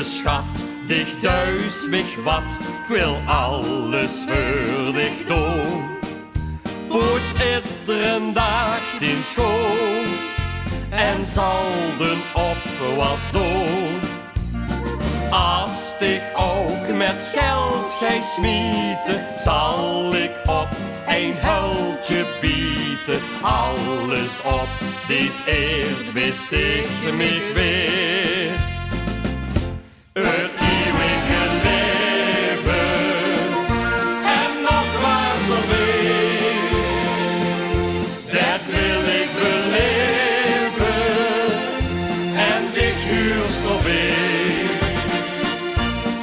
lieve schat, dich thuis mich wat, ik wil alles voor dich doen. Poet iedere dag in school en zal den opwas doen. Als ik ook met geld gij smieten, zal ik op een huiltje bieten. Alles op deze eerd wist ik mich weer. Het eeuwige leven en nog wat er weer, dat wil ik beleven en dich huurst alweer.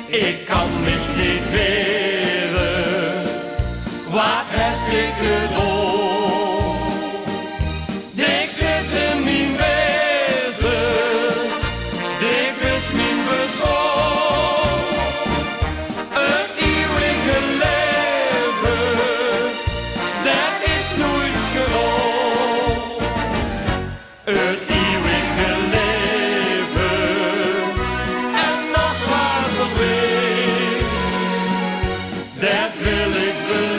Ik kan mich niet weren, wat heb ik gedaan? Dik zit in mijn wezen, dik is mijn bestaan. Het eeuwige leven, dat is nooit gewoon. Het eeuwige leven en nog wat er weer, dat wil ik beleven.